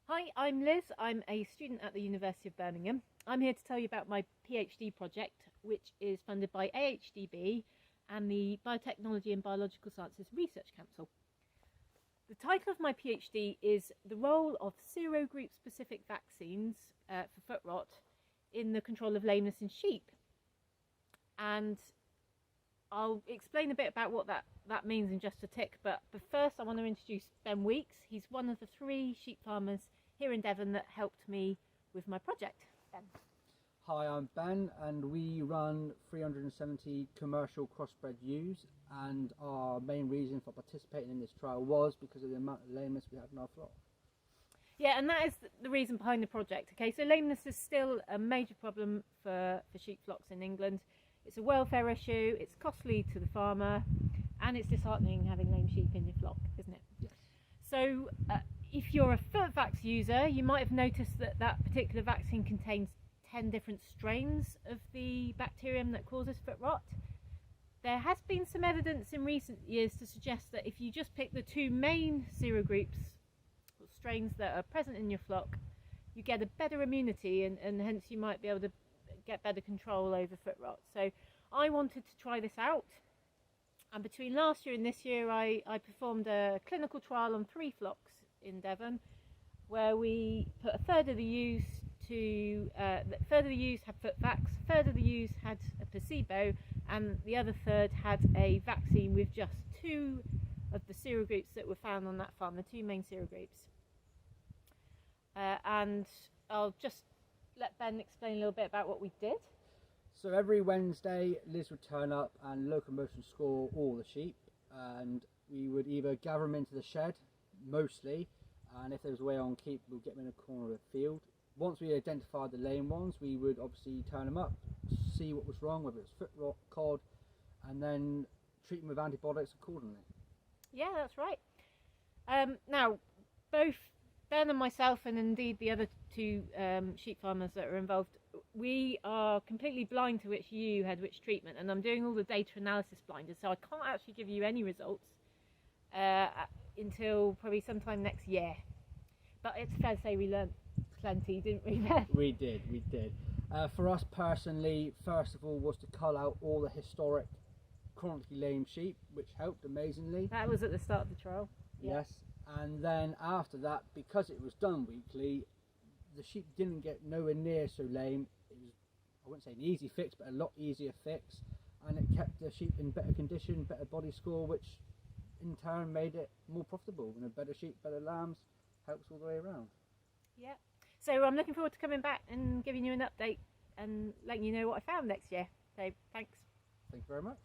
Hi, I'm Liz. I'm a student at the University of Birmingham. I'm here to tell you about my PhD project, which is funded by AHDB and the Biotechnology and Biological Sciences Research Council. The title of my PhD is The Role of Serogroup Specific Vaccines for Foot Rot in the Control of Lameness in Sheep. And I'll explain a bit about what that means in just a tick, but first I want to introduce Ben Weeks. He's one of the 3 sheep farmers here in Devon that helped me with my project. Ben. Hi, I'm Ben, and we run 370 commercial crossbred ewes, and our main reason for participating in this trial was because of the amount of lameness we have in our flock. Yeah, and that is the reason behind the project. Okay, so lameness is still a major problem for sheep flocks in England. It's a welfare issue, it's costly to the farmer, and it's disheartening having lame sheep in your flock, isn't it? Yes. So if you're a FootVax user, you might have noticed that that particular vaccine contains 10 different strains of the bacterium that causes foot rot. There has been some evidence in recent years to suggest that if you just pick the 2 main serogroups, or strains that are present in your flock, you get a better immunity, and hence you might be able to get better control over foot rot. So I wanted to try this out, and between last year and this year I performed a clinical trial on 3 flocks in Devon, where we put a third of the ewes had FootVax, a third of the ewes had a placebo, and the other third had a vaccine with just 2 of the serogroups that were found on that farm, the 2 main serogroups. And I'll just let Ben explain a little bit about what we did. So every Wednesday, Liz would turn up and locomotion score all the sheep, and we would either gather them into the shed, mostly, and if there was a way on keep, we'd get them in a corner of the field. Once we identified the lame ones, we would obviously turn them up, see what was wrong, whether it's foot rot, cod, and then treat them with antibiotics accordingly. Yeah, that's right. Now, both Ben and myself, and indeed the other 2 sheep farmers that are involved, we are completely blind to which ewe had which treatment, and I'm doing all the data analysis blinded, so I can't actually give you any results until probably sometime next year. But it's fair to say we learned plenty, didn't we, Ben? We did. For us personally, first of all, was to cull out all the historic chronically lame sheep, which helped amazingly. That was at the start of the trial. Yeah. Yes, and then after that, because it was done weekly, the sheep didn't get nowhere near so lame. It was, I wouldn't say an easy fix, but a lot easier fix, and it kept the sheep in better condition, better body score, which in turn made it more profitable. And a better sheep, better lambs, helps all the way around. Yeah. So I'm looking forward to coming back and giving you an update and letting you know what I found next year. So thanks. Thank you very much.